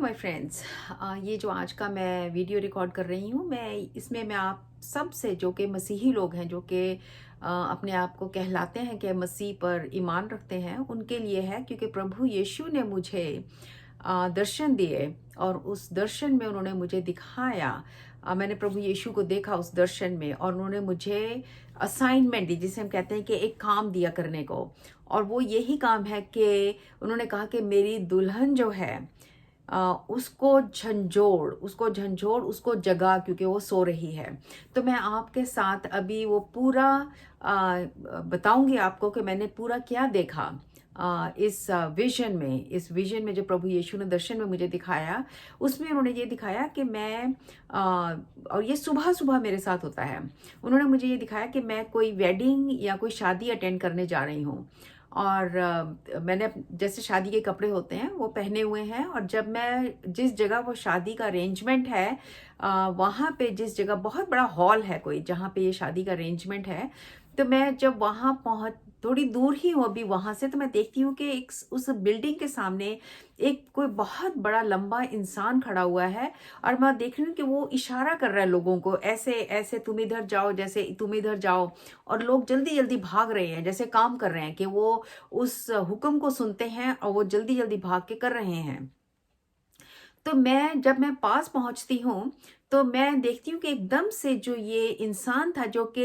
My friends. ये जो आज का मैं वीडियो रिकॉर्ड कर रही हूँ, मैं आप सब से जो कि मसीही लोग हैं, जो कि अपने आप को कहलाते हैं कि मसीह पर ईमान रखते हैं, उनके लिए है। क्योंकि प्रभु यीशु ने मुझे दर्शन दिए और उस दर्शन में उन्होंने मुझे दिखाया। मैंने प्रभु यीशु को देखा उस दर्शन में, और उन्होंने मुझे असाइनमेंट दी, जिसे हम कहते हैं कि एक काम दिया करने को। और वो यही काम है कि उन्होंने कहा कि मेरी दुल्हन जो है, उसको झंझोड़, उसको जगा, क्योंकि वो सो रही है। तो मैं आपके साथ अभी वो पूरा बताऊंगी आपको कि मैंने पूरा क्या देखा इस विजन में जो प्रभु यीशु ने दर्शन में मुझे दिखाया। उसमें उन्होंने ये दिखाया कि मैं और ये सुबह सुबह मेरे साथ होता है। उन्होंने मुझे ये दिखाया कि मैं कोई वेडिंग या कोई शादी अटेंड करने जा रही हूँ। और मैंने जैसे शादी के कपड़े होते हैं वो पहने हुए हैं, और जब मैं जिस जगह वो शादी का अरेंजमेंट है, वहाँ पे जिस जगह बहुत बड़ा हॉल है कोई, जहाँ पे ये शादी का अरेंजमेंट है, तो मैं जब वहाँ पहुँच थोड़ी दूर ही हूँ अभी वहाँ से, तो मैं देखती हूँ कि एक उस बिल्डिंग के सामने एक कोई बहुत बड़ा लंबा इंसान खड़ा हुआ है। और मैं देख रही हूँ कि वो इशारा कर रहा है लोगों को, ऐसे ऐसे तुम इधर जाओ, जैसे तुम इधर जाओ। और लोग जल्दी जल्दी भाग रहे हैं, जैसे काम कर रहे हैं कि वो उस हुक्म को सुनते हैं और वो जल्दी जल्दी भाग के कर रहे हैं। तो जब मैं पास पहुंचती हूँ, तो मैं देखती हूँ कि एकदम से जो ये इंसान था, जो कि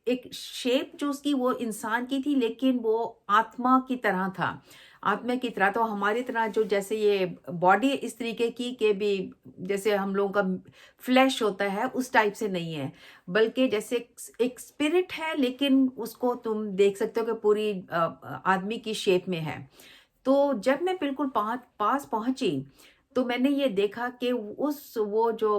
एक शेप जो उसकी वो इंसान की थी, लेकिन वो आत्मा की तरह था। आत्मा की तरह, तो हमारी तरह जो जैसे ये बॉडी इस तरीके की के भी, जैसे हम लोगों का फ्लैश होता है उस टाइप से नहीं है, बल्कि जैसे एक स्पिरिट है, लेकिन उसको तुम देख सकते हो कि पूरी आदमी की शेप में है। तो जब मैं बिल्कुल पास पहुंची, तो मैंने ये देखा कि वो जो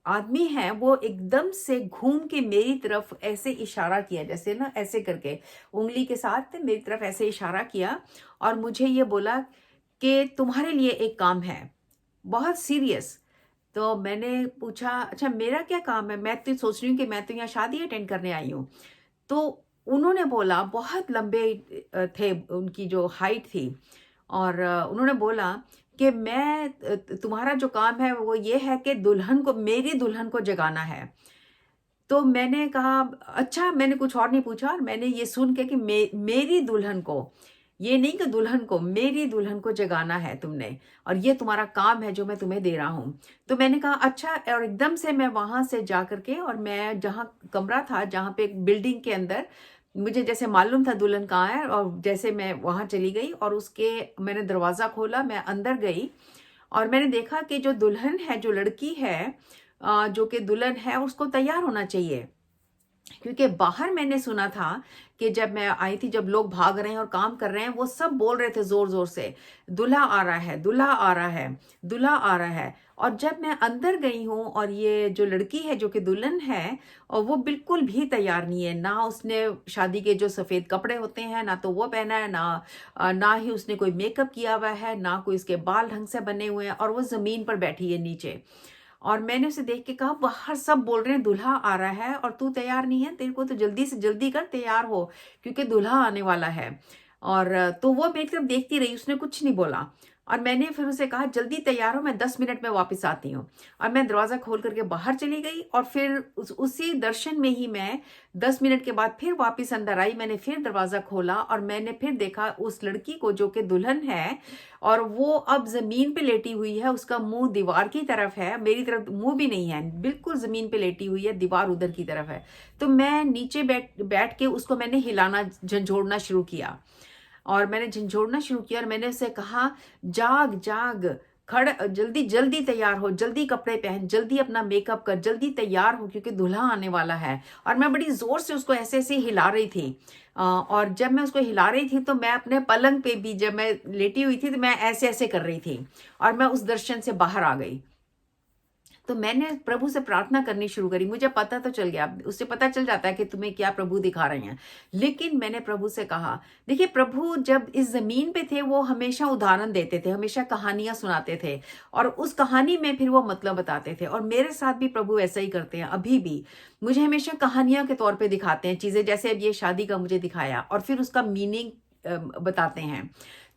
आदमी है, वो एकदम से घूम के मेरी तरफ ऐसे इशारा किया, जैसे ना ऐसे करके उंगली के साथ मेरी तरफ ऐसे इशारा किया, और मुझे ये बोला कि तुम्हारे लिए एक काम है, बहुत सीरियस। तो मैंने पूछा, अच्छा मेरा क्या काम है? मैं तो सोच रही हूँ कि मैं तो यहाँ शादी अटेंड करने आई हूँ। तो उन्होंने बोला, बहुत लंबे थे, उनकी जो हाइट थी, और उन्होंने बोला कि तुम्हारा जो काम है वो ये है कि मेरी दुल्हन को जगाना है। तो मैंने कहा, अच्छा। मैंने कुछ और नहीं पूछा, और मैंने ये सुन के कि मेरी दुल्हन को, ये नहीं कि दुल्हन को, मेरी दुल्हन को जगाना है तुमने, और ये तुम्हारा काम है जो मैं तुम्हें दे रहा हूँ। तो मैंने कहा अच्छा। और एकदम से मैं वहां से जा करके, और मैं जहाँ कमरा था, जहाँ पे एक बिल्डिंग के अंदर, मुझे जैसे मालूम था दुल्हन कहाँ है, और जैसे मैं वहां चली गई और उसके मैंने दरवाजा खोला, मैं अंदर गई, और मैंने देखा कि जो दुल्हन है, जो लड़की है, जो कि दुल्हन है, उसको तैयार होना चाहिए। क्योंकि बाहर मैंने सुना था कि जब मैं आई थी, जब लोग भाग रहे हैं और काम कर रहे हैं, वो सब बोल रहे थे जोर जोर से, दूल्हा आ रहा है, दूल्हा आ रहा है, दूल्हा आ रहा है। और जब मैं अंदर गई हूँ, और ये जो लड़की है जो कि दुल्हन है, और वो बिल्कुल भी तैयार नहीं है, ना उसने शादी के जो सफेद कपड़े होते हैं ना तो वो पहना है, ना ही उसने कोई मेकअप किया हुआ है, ना कोई उसके बाल ढंग से बने हुए हैं, और वो जमीन पर बैठी है नीचे। और मैंने उसे देख के कहा, बाहर सब बोल रहे हैं दूल्हा आ रहा है और तू तैयार नहीं है, तेरे को तो जल्दी से जल्दी कर, तैयार हो, क्योंकि दूल्हा आने वाला है। और तो वो मेरी तरफ देखती रही, उसने कुछ नहीं बोला। और मैंने फिर उसे कहा, जल्दी तैयार हो, मैं 10 मिनट में वापस आती हूँ। और मैं दरवाजा खोल करके बाहर चली गई, और फिर उसी दर्शन में ही मैं 10 मिनट के बाद फिर वापस अंदर आई। मैंने फिर दरवाजा खोला, और मैंने फिर देखा उस लड़की को जो कि दुल्हन है, और वो अब जमीन पे लेटी हुई है, उसका मुंह दीवार की तरफ है, मेरी तरफ मुंह भी नहीं है, बिल्कुल जमीन पे लेटी हुई है, दीवार उधर की तरफ है। तो मैं नीचे बैठ बैठ के उसको मैंने हिलाना, झंझोड़ना शुरू किया, और मैंने झंझोड़ना शुरू किया, और मैंने उसे कहा, जाग जाग, खड़, जल्दी जल्दी तैयार हो, जल्दी कपड़े पहन, जल्दी अपना मेकअप कर, जल्दी तैयार हो, क्योंकि दूल्हा आने वाला है। और मैं बड़ी जोर से उसको ऐसे ऐसे हिला रही थी। और जब मैं उसको हिला रही थी, तो मैं अपने पलंग पे भी, जब मैं लेटी हुई थी, तो मैं ऐसे ऐसे कर रही थी, और मैं उस दर्शन से बाहर आ गई। तो मैंने प्रभु से प्रार्थना करनी शुरू करी। मुझे पता तो चल गया, उससे पता चल जाता है कि तुम्हें क्या प्रभु दिखा रहे हैं। लेकिन मैंने प्रभु से कहा, देखिए, प्रभु जब इस जमीन पे थे, वो हमेशा उदाहरण देते थे, हमेशा कहानियां सुनाते थे, और उस कहानी में फिर वो मतलब बताते थे। और मेरे साथ भी प्रभु ऐसा ही करते हैं अभी भी। मुझे हमेशा कहानियां के तौर पर दिखाते हैं चीजें, जैसे अब ये शादी का मुझे दिखाया, और फिर उसका मीनिंग बताते हैं।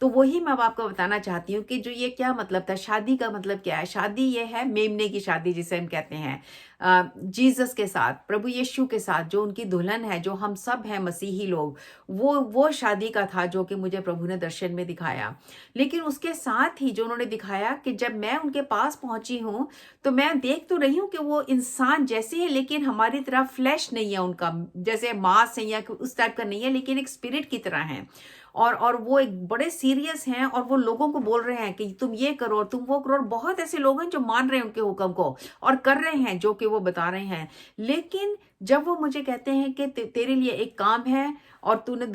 तो वही मैं अब आपको बताना चाहती हूँ कि जो ये क्या मतलब था, शादी का मतलब क्या है। शादी ये है मेमने की शादी जिसे हम कहते हैं, जीसस के साथ, प्रभु यीशु के साथ, जो उनकी दुल्हन है, जो हम सब हैं मसीही लोग, वो शादी का था जो कि मुझे प्रभु ने दर्शन में दिखाया। लेकिन उसके साथ ही जो उन्होंने दिखाया कि जब मैं उनके पास पहुंची हूं, तो मैं देख तो रही हूँ कि वो इंसान जैसे है, लेकिन हमारी तरह फ्लैश नहीं है उनका, जैसे मांस है या उस टाइप का नहीं है, लेकिन एक स्पिरिट की तरह है। और वो एक बड़े सीरियस हैं, और वो लोगों को बोल रहे हैं कि तुम ये करो और तुम वो करो, और बहुत ऐसे लोग हैं जो मान रहे हैं उनके हुक्म को और कर रहे हैं जो कि वो बता रहे हैं। लेकिन जब वो मुझे कहते हैं कि तेरे लिए एक काम है और तूने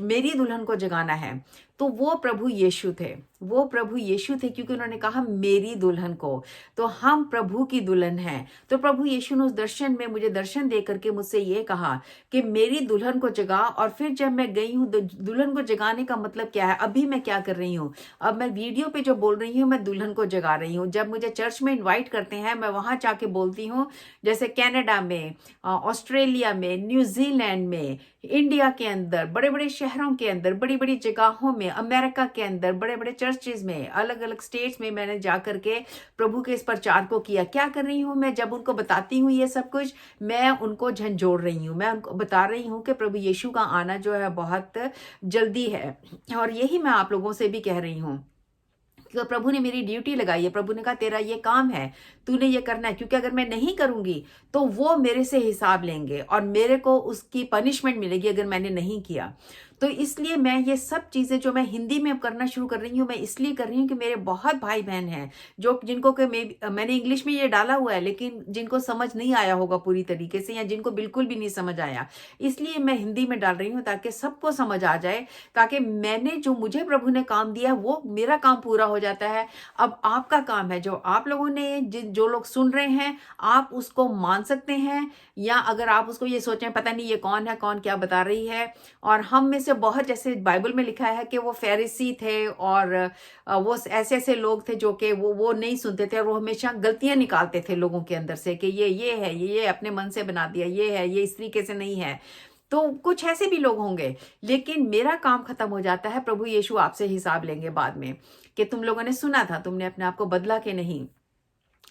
मेरी दुल्हन को जगाना है, तो वो प्रभु यीशु थे। वो प्रभु यीशु थे, क्योंकि उन्होंने कहा मेरी दुल्हन को। तो हम प्रभु की दुल्हन हैं। तो प्रभु यीशु ने उस दर्शन में मुझे दर्शन दे करके मुझसे ये कहा कि मेरी दुल्हन को जगा। और फिर जब मैं गई हूँ, दुल्हन को जगाने का मतलब क्या है, अभी मैं क्या कर रही हूँ, अब मैं वीडियो पे जो बोल रही हूँ, मैं दुल्हन को जगा रही हूँ। जब मुझे चर्च में इन्वाइट करते हैं, मैं वहां जाके बोलती हूँ, जैसे कनाडा में, ऑस्ट्रेलिया में, न्यूजीलैंड में, इंडिया के अंदर, बड़े बड़े शहरों के अंदर, बड़ी बड़ी जगहों में, अमेरिका के अंदर, बड़े बड़े चर्चेज में, अलग अलग स्टेट्स में मैंने जाकर के प्रभु के इस प्रचार को किया। क्या कर रही हूँ मैं, जब उनको बताती हूँ ये सब कुछ, मैं उनको झंझोड़ रही हूँ, मैं उनको बता रही हूँ कि प्रभु यीशु का आना जो है बहुत जल्दी है। और यही मैं आप लोगों से भी कह रही हूँ। तो प्रभु ने मेरी ड्यूटी लगाई है, प्रभु ने कहा तेरा ये काम है, तूने ये करना है, क्योंकि अगर मैं नहीं करूंगी तो वो मेरे से हिसाब लेंगे और मेरे को उसकी पनिशमेंट मिलेगी अगर मैंने नहीं किया। तो इसलिए मैं ये सब चीजें जो मैं हिंदी में अब करना शुरू कर रही हूँ, मैं इसलिए कर रही हूँ कि मेरे बहुत भाई बहन हैं जो जिनको कि मैंने इंग्लिश में ये डाला हुआ है, लेकिन जिनको समझ नहीं आया होगा पूरी तरीके से, या जिनको बिल्कुल भी नहीं समझ आया, इसलिए मैं हिंदी में डाल रही हूँ ताकि सबको समझ आ जाए, ताकि मैंने जो मुझे प्रभु ने काम दिया वो मेरा काम पूरा हो जाता है। अब आपका काम है, जो आप लोगों ने जो लोग सुन रहे हैं, आप उसको मान सकते हैं, या अगर आप उसको ये सोचें पता नहीं ये कौन है, कौन क्या बता रही है। और हम में से बहुत, जैसे बाइबल में लिखा है कि वो फरीसी थे और वो ऐसे ऐसे लोग थे जो कि वो नहीं सुनते थे, और वो हमेशा गलतियां निकालते थे लोगों के अंदर से कि ये है, ये अपने मन से बना दिया, ये है, ये इस तरीके से नहीं है। तो कुछ ऐसे भी लोग होंगे, लेकिन मेरा काम खत्म हो जाता है। प्रभु यीशु आपसे हिसाब लेंगे बाद में कि तुम लोगों ने सुना था, तुमने अपने आप को बदला कि नहीं।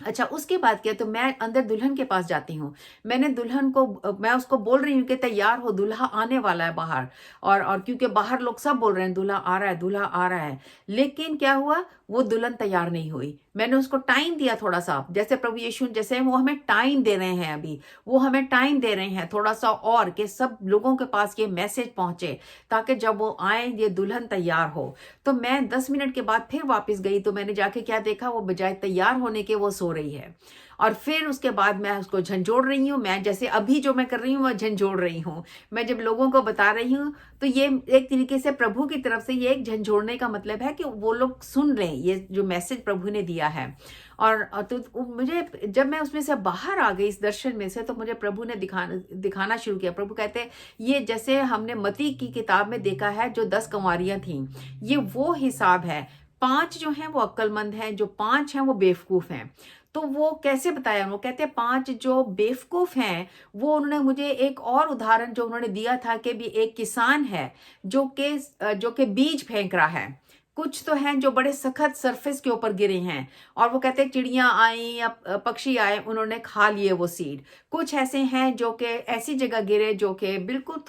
अच्छा, उसके बाद क्या, तो मैं अंदर दुल्हन के पास जाती हूँ। मैंने दुल्हन को, मैं उसको बोल रही हूँ कि तैयार हो, दूल्हा आने वाला है बाहर। और क्योंकि बाहर लोग सब बोल रहे हैं दूल्हा आ रहा है, दूल्हा आ रहा है, लेकिन क्या हुआ, वो दुल्हन तैयार नहीं हुई। मैंने उसको टाइम दिया थोड़ा सा, जैसे प्रभु यीशु जैसे वो हमें टाइम दे रहे हैं, अभी वो हमें टाइम दे रहे हैं थोड़ा सा, और कि सब लोगों के पास ये मैसेज पहुंचे, ताकि जब वो आए ये दुल्हन तैयार हो। तो मैं 10 मिनट के बाद फिर वापस गई, तो मैंने जाके क्या देखा, वो बजाय तैयार होने के वो सो रही है। और फिर उसके बाद मैं उसको झंझोड़ रही हूँ, मैं जैसे अभी जो मैं कर रही हूँ मैं झंझोड़ रही हूँ। मैं जब लोगों को बता रही हूँ, तो ये एक तरीके से प्रभु की तरफ से ये एक झंझोड़ने का मतलब है कि वो लोग सुन रहे हैं ये जो मैसेज प्रभु ने दिया है। और तो मुझे, जब मैं उसमें से बाहर आ गई इस दर्शन में से, तो मुझे प्रभु ने दिखाना शुरू किया। प्रभु कहते, ये जैसे हमने मती की किताब में देखा है, जो 10 कुंवारियां थीं, ये वो हिसाब है। 5 जो हैं वो अक्लमंद हैं, जो 5 हैं वो बेवकूफ हैं। तो वो कैसे बताया, वो कहते हैं 5 जो बेवकूफ हैं, वो उन्होंने मुझे एक और उदाहरण जो उन्होंने दिया था कि भी एक किसान है जो कि बीज फेंक रहा है। कुछ तो हैं जो बड़े सख्त सरफेस के ऊपर गिरे हैं, और वो कहते हैं चिड़ियां आई या पक्षी आए, उन्होंने खा लिए वो सीड। कुछ ऐसे हैं जो कि ऐसी जगह गिरे जो कि बिल्कुल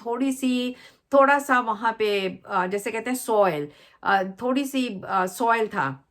थोड़ा सा वहां पे जैसे कहते हैं सॉइल, थोड़ी सी सॉइल था,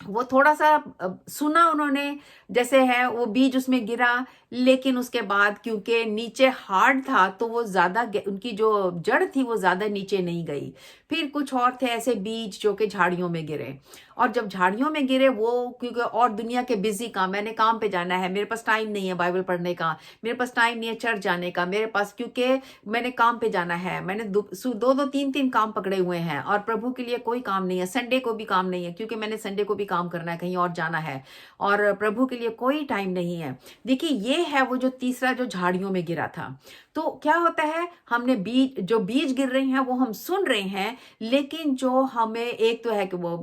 वो थोड़ा सा सुना उन्होंने, जैसे है वो बीज उसमें गिरा, लेकिन उसके बाद क्योंकि नीचे हार्ड था, तो वो ज्यादा, उनकी जो जड़ थी वो ज्यादा नीचे नहीं गई। फिर कुछ और थे ऐसे बीज जो कि झाड़ियों में गिरे, और जब झाड़ियों में गिरे वो, क्योंकि और दुनिया के बिजी काम, मैंने काम पे जाना है, मेरे पास टाइम नहीं है बाइबल पढ़ने का, मेरे पास टाइम नहीं है चर्च जाने का, मेरे पास, क्योंकि मैंने काम पे जाना है, मैंने दो दो तीन तीन काम पकड़े हुए हैं, और प्रभु के लिए कोई काम नहीं है, संडे को भी काम नहीं है, क्योंकि मैंने संडे को भी काम करना है, कहीं और जाना है, और प्रभु के लिए कोई टाइम नहीं है। देखिए, ये है वो जो तीसरा जो झाड़ियों में गिरा था। तो क्या होता है, हमने जो बीज गिर रहे हैं वो हम सुन रहे हैं, लेकिन जो हमें एक तो है कि वो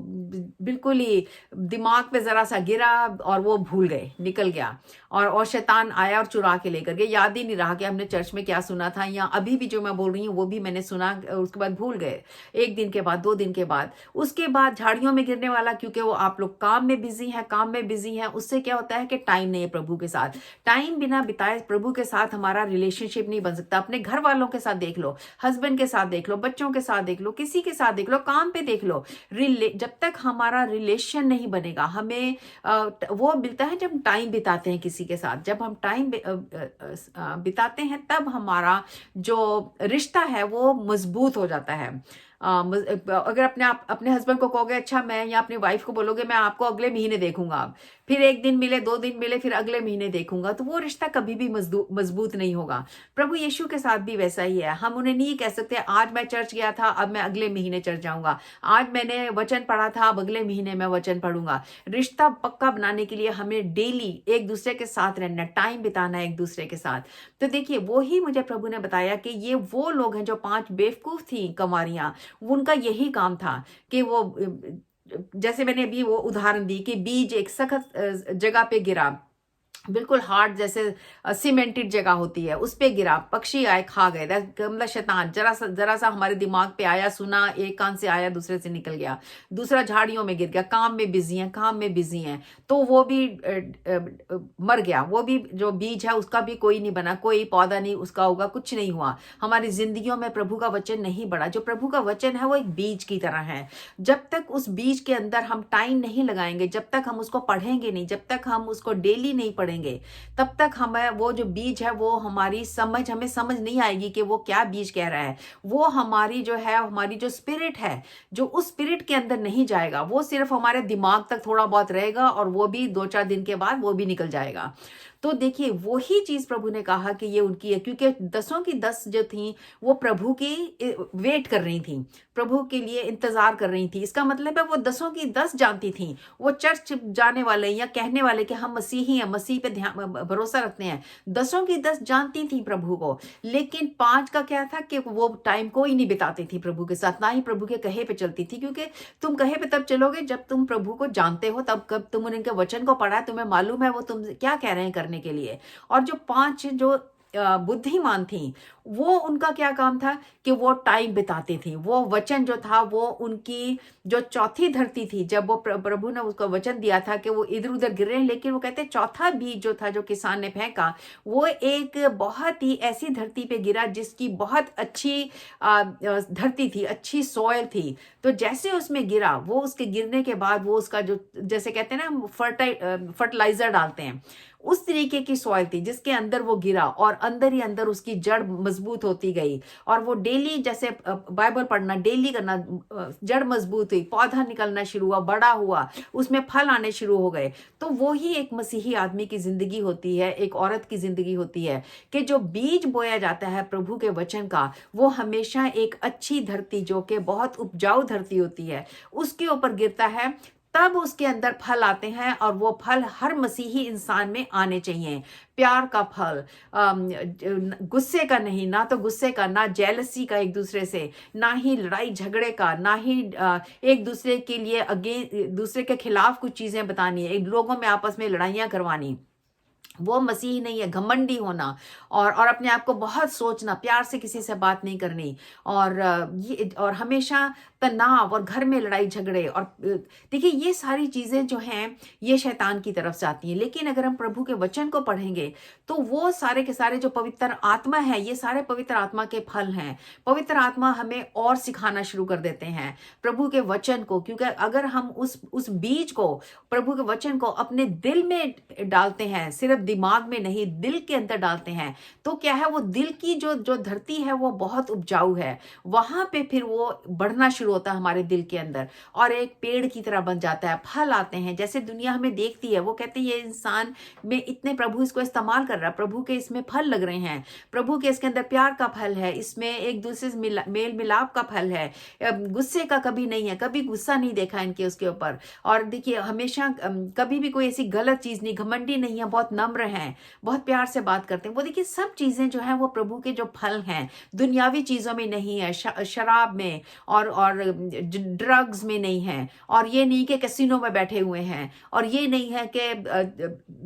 बिल्कुल ही दिमाग पे जरा सा गिरा और वो भूल गए, निकल गया, और शैतान आया और चुरा के लेकर गया। याद ही नहीं रहा कि हमने चर्च में क्या सुना था, या अभी भी जो मैं बोल रही हूँ वो भी मैंने सुना, उसके बाद भूल गए, 1 दिन के बाद, 2 दिन के बाद। उसके बाद झाड़ियों में गिरने वाला, क्योंकि वो आप लोग काम में बिजी हैं, काम में बिजी हैं, उससे क्या होता है कि टाइम नहीं है प्रभु के साथ। टाइम बिना बिताए प्रभु के साथ हमारा रिलेशनशिप नहीं बन सकता। अपने घर वालों के साथ देख लो, हस्बैंड के साथ देख लो, बच्चों के साथ देख लो, किसी के साथ देख लो, काम पे देख लो, जब तक हमारा रिलेशन नहीं बनेगा, हमें वो मिलता है जब हम टाइम बिताते हैं किसी के साथ। जब हम टाइम बिताते हैं तब हमारा जो रिश्ता है वो मजबूत हो जाता है। अगर अपने हस्बैंड को कहोगे अच्छा मैं, या अपनी वाइफ को बोलोगे मैं आपको अगले महीने देखूंगा, फिर 1 दिन मिले, 2 दिन मिले, फिर अगले महीने देखूंगा, तो वो रिश्ता कभी भी मजबूत नहीं होगा। प्रभु यीशु के साथ भी वैसा ही है। हम उन्हें नहीं कह सकते आज मैं चर्च गया था अब मैं अगले महीने चर्च जाऊंगा, आज मैंने वचन पढ़ा था अब अगले महीने मैं वचन पढ़ूंगा। रिश्ता पक्का बनाने के लिए हमें डेली एक दूसरे के साथ रहना, टाइम बिताना एक दूसरे के साथ। तो देखिए, वो ही मुझे प्रभु ने बताया कि ये वो लोग हैं जो 5 बेवकूफ थी कंवारियां, उनका यही काम था कि वो, जैसे मैंने अभी वो उदाहरण दी कि बीज एक सख्त जगह पे गिरा, बिल्कुल हार्ड, जैसे सीमेंटेड जगह होती है, उस पे गिरा, पक्षी आए खा गए। मतलब शैतान जरा सा हमारे दिमाग पे आया, सुना, एक कान से आया दूसरे से निकल गया। दूसरा झाड़ियों में गिर गया, काम में बिजी हैं, तो वो भी मर गया। वो भी जो बीज है उसका भी कोई नहीं बना, कोई पौधा नहीं उसका होगा, कुछ नहीं हुआ। हमारी जिंदगियों में प्रभु का वचन नहीं बढ़ा। जो प्रभु का वचन है वो एक बीज की तरह है। जब तक उस बीज के अंदर हम टाइम नहीं लगाएंगे, जब तक हम उसको पढ़ेंगे नहीं, जब तक हम उसको डेली नहीं पढ़ेंगे, तब तक हमें वो जो बीज है वो हमें समझ नहीं आएगी कि वो क्या बीज कह रहा है। वो हमारी जो है, हमारी जो स्पिरिट है, जो उस स्पिरिट के अंदर नहीं जाएगा, वो सिर्फ हमारे दिमाग तक थोड़ा बहुत रहेगा, और वो भी 2-4 दिन के बाद वो भी निकल जाएगा। तो देखिए, वही चीज प्रभु ने कहा कि ये उनकी है, क्योंकि 10 की 10 जो थी वो प्रभु की वेट कर रही थी, प्रभु के लिए इंतजार कर रही थी। इसका मतलब है वो 10 की 10 जानती थी। वो चर्च जाने वाले या कहने वाले कि हम मसीही हैं, मसीह पे भरोसा रखते हैं, 10 की 10 जानती थी प्रभु को। लेकिन 5 का क्या था कि वो टाइम कोई नहीं बिताती थी प्रभु के साथ, ना ही प्रभु के कहे पे चलती थी, क्योंकि तुम कहे पे तब चलोगे जब तुम प्रभु को जानते हो, तब कब तुम उनके वचन को पढ़ा है, तुम्हें मालूम है वो तुम क्या कह रहे हैं करने के लिए। और जो 5 जो बुद्धिमान थी, वो उनका क्या काम था कि वो टाइम बिताती थी। वो वचन जो था वो उनकी जो चौथी धरती थी, जब वो प्रभु ने उसको वचन दिया था कि वो इधर उधर गिर रहे हैं, लेकिन वो कहते चौथा बीज जो था, जो किसान ने फेंका, वो एक बहुत ही ऐसी धरती पे गिरा जिसकी बहुत अच्छी धरती थी, अच्छी सॉइल थी। तो जैसे उसमें गिरा, वो उसके गिरने के बाद वो उसका जो, जैसे कहते हैं ना फर्टिलाइजर डालते हैं, उस तरीके की सॉइल थी जिसके अंदर वो गिरा, और अंदर ही अंदर उसकी जड़ मजबूत होती गई। और वो डेली, जैसे बाइबल पढ़ना डेली करना, जड़ मजबूत हुई, पौधा निकलना शुरू हुआ, बड़ा हुआ, उसमें फल आने शुरू हो गए। तो वो ही एक मसीही आदमी की जिंदगी होती है, एक औरत की जिंदगी होती है, कि जो बीज बोया जाता है प्रभु के वचन का, वो हमेशा एक अच्छी धरती, जो कि बहुत उपजाऊ धरती होती है, उसके ऊपर गिरता है। तब उसके अंदर फल आते हैं, और वो फल हर मसीही इंसान में आने चाहिए। प्यार का फल, गुस्से का नहीं, ना तो गुस्से का, ना जेलसी का एक दूसरे से, ना ही लड़ाई झगड़े का, ना ही एक दूसरे के लिए दूसरे के खिलाफ कुछ चीजें बतानी है, लोगों में आपस में लड़ाइयां करवानी। वो मसीह नहीं है। घमंडी होना, और अपने आप को बहुत सोचना, प्यार से किसी से बात नहीं करनी, और हमेशा तनाव, और घर में लड़ाई झगड़े। और देखिए, ये सारी चीजें जो हैं ये शैतान की तरफ से आती हैं। लेकिन अगर हम प्रभु के वचन को पढ़ेंगे तो वो सारे के सारे जो पवित्र आत्मा है, ये सारे पवित्र आत्मा के फल हैं। पवित्र आत्मा हमें और सिखाना शुरू कर देते हैं प्रभु के वचन को, क्योंकि अगर हम उस बीज को, प्रभु के वचन को अपने दिल में डालते हैं, सिर्फ दिमाग में नहीं, दिल के अंदर डालते हैं, तो क्या है, वो दिल की जो धरती है वो बहुत उपजाऊ है। वहां पे फिर वो बढ़ना शुरू होता है हमारे दिल के अंदर और एक पेड़ की तरह बन जाता है, फल आते हैं। जैसे दुनिया हमें देखती है, वो कहते हैं ये इंसान में इतने प्रभु इसको इस्तेमाल कर रहा है, प्रभु के इसमें फल लग रहे हैं, प्रभु के इसके अंदर प्यार का फल है, इसमें एक दूसरे से मेल मिलाप का फल है, गुस्से का कभी नहीं है, कभी गुस्सा नहीं देखा इनके उसके ऊपर। और देखिए हमेशा कभी भी कोई ऐसी गलत चीज नहीं, घमंडी नहीं है, बहुत नम्र हैं, बहुत प्यार से बात करते हैं। वो देखिए सब चीजें जो है वो प्रभु के जो फल हैं, दुनियावी चीजों में नहीं है, शराब में और ड्रग्स में नहीं है, और ये नहीं कि कैसीनो में बैठे हुए हैं, और ये नहीं है कि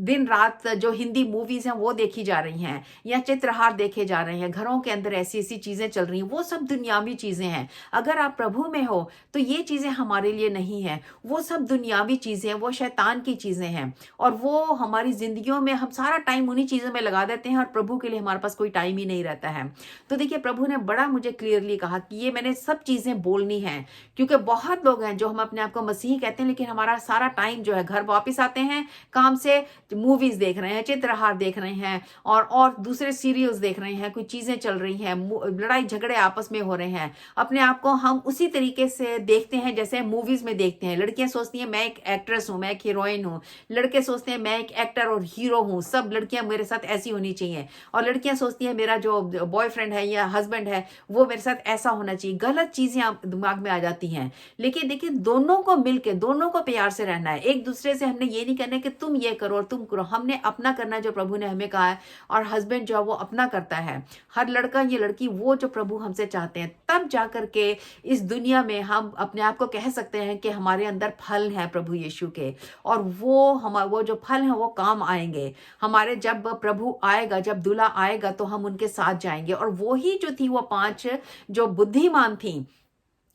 दिन रात जो हिंदी मूवीज हैं वो देखी जा रही हैं या चित्रहार देखे जा रहे हैं, घरों के अंदर ऐसी ऐसी चीजें चल रही हैं, वो सब दुनियावी चीजें हैं। अगर आप प्रभु में हो तो ये चीजें हमारे लिए नहीं है, वो सब दुनियावी चीजें हैं, वो शैतान की चीजें हैं, और वो हमारी जिंदगियों में हम सारा टाइम उन्हीं चीजों में लगा देते हैं और प्रभु के लिए हमारे पास कोई टाइम ही नहीं रहता है। तो देखिए प्रभु ने बड़ा मुझे क्लियरली कहा कि ये मैंने सब चीजें बोलनी है, क्योंकि बहुत लोग हैं जो हम अपने आप को मसीही कहते हैं, लेकिन हमारा सारा टाइम जो है, घर वापस आते हैं काम से, मूवीज देख रहे हैं, चित्रहार देख रहे हैं, और दूसरे सीरियल्स देख रहे हैं, कोई चीजें चल रही हैं, लड़ाई झगड़े आपस में हो रहे हैं, अपने आप को हम उसी तरीके से देखते हैं जैसे मूवीज में देखते हैं। लड़कियां सोचती हैं मैं एक एक्ट्रेस हूं, मैं एक हीरोइन हूं, लड़के सोचते हैं मैं एक एक्टर और हीरो हूं, सब लड़कियां मेरे साथ ऐसी होनी चाहिए, और लड़कियां सोचती हैं मेरा जो बॉयफ्रेंड है या हस्बैंड है वो मेरे साथ ऐसा होना चाहिए। गलत चीजें दिमाग में आ जाती हैं। लेकिन देखिए दोनों को मिलके, दोनों को प्यार से रहना है, एक दूसरे से हमने ये नहीं कहना कि तुम ये करो और तुम करो, हमने अपना करना है जो प्रभु ने हमें कहा है, और हस्बैंड जो है वो अपना करता है, हर लड़का ये लड़की वो जो प्रभु हमसे चाहते हैं, तब जाकर के इस दुनिया में हम अपने आप को कह सकते हैं कि हमारे अंदर फल है प्रभु यीशु के, और वो जो फल है वो काम आएंगे हमारे। जब प्रभु आएगा, जब दूल्हा आएगा तो हम उनके साथ जाएंगे। और वो ही जो थी, वो 5 जो बुद्धिमान थी,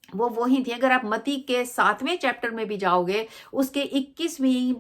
वो वही थी। अगर आप मती के 7वें चैप्टर में भी जाओगे, उसके 21वीं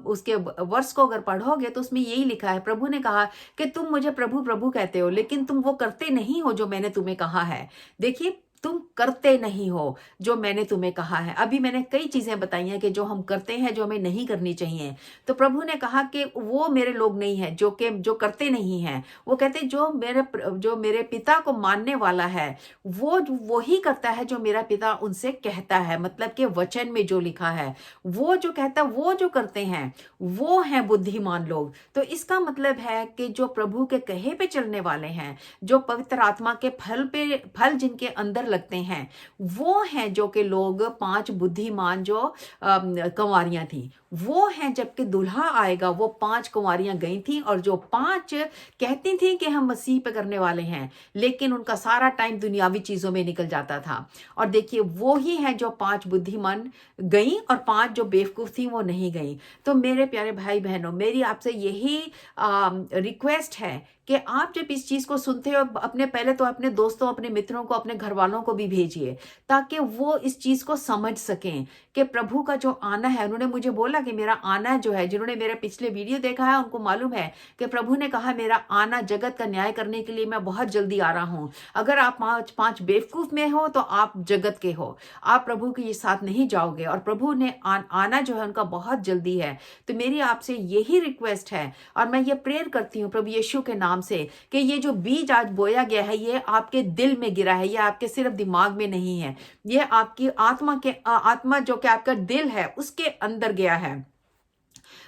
उसके वर्ष को अगर पढ़ोगे तो उसमें यही लिखा है, प्रभु ने कहा कि तुम मुझे प्रभु प्रभु कहते हो, लेकिन तुम वो करते नहीं हो जो मैंने तुम्हें कहा है। देखिए तुम करते नहीं हो जो मैंने तुम्हें कहा है। अभी मैंने कई चीजें बताई हैं कि जो हम करते हैं, जो हमें नहीं करनी चाहिए। तो प्रभु ने कहा कि वो मेरे लोग नहीं है जो करते नहीं हैं। वो कहते जो मेरे पिता को मानने वाला है वो ही करता है जो मेरा पिता उनसे कहता है। मतलब कि वचन में जो लिखा है वो जो कहता है, वो जो करते हैं वो हैं बुद्धिमान लोग। तो इसका मतलब है कि जो प्रभु के कहे पे चलने वाले हैं, जो पवित्र आत्मा के फल जिनके अंदर लगते हैं, वो हैं जो के लोग 5 बुद्धिमान जो कंवारियां थी, वो हैं। जबकि दुल्हा आएगा, वो 5 कुंवारियां गई थी और जो 5 कहती थी कि हम मसीह पे करने वाले हैं, लेकिन उनका सारा टाइम दुनियावी चीजों में निकल जाता था। और देखिए वो ही है जो 5 बुद्धिमान गई और 5 जो बेवकूफ थी वो नहीं गई। तो मेरे प्यारे भाई बहनों, मेरी आपसे यही रिक्वेस्ट है कि आप जब इस चीज को सुनते हो, पहले तो अपने दोस्तों, अपने मित्रों को, अपने घर वालों को भी भेजिए, ताकि वो इस चीज को समझ सकें कि प्रभु का जो आना है। उन्होंने मुझे बोला कि मेरा आना जो है, जिन्होंने मेरे पिछले वीडियो देखा है उनको मालूम है कि प्रभु ने कहा मेरा आना जगत का न्याय करने के लिए, मैं बहुत जल्दी आ रहा हूं। अगर आप 5 बेवकूफ में हो तो आप जगत के हो, आप प्रभु के साथ नहीं जाओगे। और प्रभु ने आना जो है उनका बहुत जल्दी है। तो मेरी आपसे यही रिक्वेस्ट है, और मैं ये प्रेयर करती हूँ प्रभु यीशु के नाम से, कि ये जो बीज आज बोया गया है ये आपके दिल में गिरा है, ये आपके सिर्फ दिमाग में नहीं है, ये आपकी आत्मा जो कि आपका दिल है उसके अंदर गया है।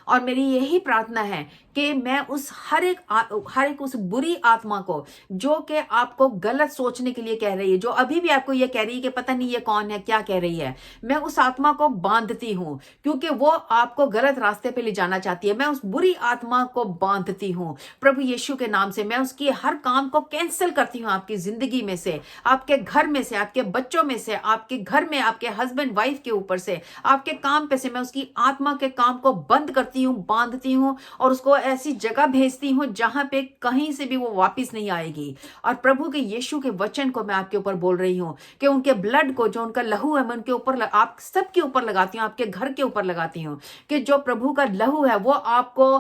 और मेरी यही प्रार्थना है कि मैं उस हर एक उस बुरी आत्मा को जो कि आपको गलत सोचने के लिए कह रही है, जो अभी भी आपको ये कह रही है कि पता नहीं ये कौन है, क्या कह रही है, मैं उस आत्मा को बांधती हूं, क्योंकि वो आपको गलत रास्ते पे ले जाना चाहती है। मैं उस बुरी आत्मा को बांधती हूं प्रभु यीशु के नाम से। मैं उसकी हर काम को कैंसिल करती हूं आपकी जिंदगी में से, आपके घर में से, आपके बच्चों में से, आपके घर में, आपके हस्बैंड वाइफ के ऊपर से, आपके काम पे से। मैं उसकी आत्मा के काम को बंद करती हूं, बांधती हूं, और उसको ऐसी जगह भेजती हूं जहां पे कहीं से भी वो वापस नहीं आएगी। और प्रभु के यीशु के वचन को मैं आपके ऊपर बोल रही हूं कि उनके ब्लड को, जो उनका लहू है, मैं उनके ऊपर, आप सबके ऊपर लगाती हूं, आपके घर के ऊपर लगाती हूं, कि जो प्रभु का लहू है वो आपको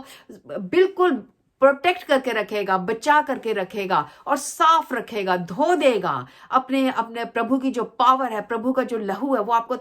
बिल्कुल प्रोटेक्ट करके रखेगा, बचा करके रखेगा और साफ रखेगा, धो देगा। अपने प्रभु की जो पावर है, प्रभु का जो लहू है, वो आपको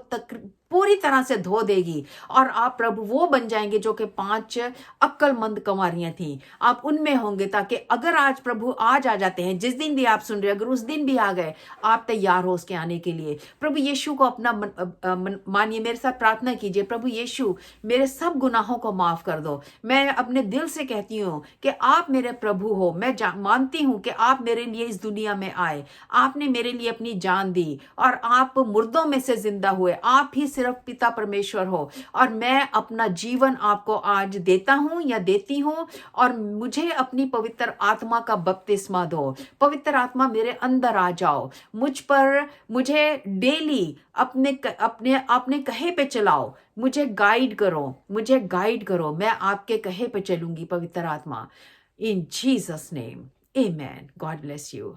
पूरी तरह से धो देगी और आप प्रभु वो बन जाएंगे जो कि 5 अक्लमंद कंवारियां थी, आप उनमें होंगे। ताकि अगर आज प्रभु आज आ जाते हैं, जिस दिन भी आप सुन रहे, अगर उस दिन भी आ गए, आप तैयार हो उसके आने के लिए। प्रभु यीशु को अपना मानिए, मेरे साथ प्रार्थना कीजिए, प्रभु यीशु मेरे सब गुनाहों को माफ कर दो। मैं अपने दिल से कहती हूँ कि आप मेरे प्रभु हो। मैं मानती हूँ कि आप मेरे लिए इस दुनिया में आए, आपने मेरे लिए अपनी जान दी और आप मुर्दों में से जिंदा हुए। आप ही सिर्फ पिता परमेश्वर हो और मैं अपना जीवन आपको आज देता हूं या देती हूं। और मुझे अपनी पवित्र आत्मा का बपतिस्मा दो। पवित्र आत्मा मेरे अंदर आ जाओ, मुझ पर, मुझे डेली अपने अपने अपने कहे पे चलाओ, मुझे गाइड करो, मुझे गाइड करो। मैं आपके कहे पे चलूंगी पवित्र आत्मा। इन Jesus name, amen. God bless you.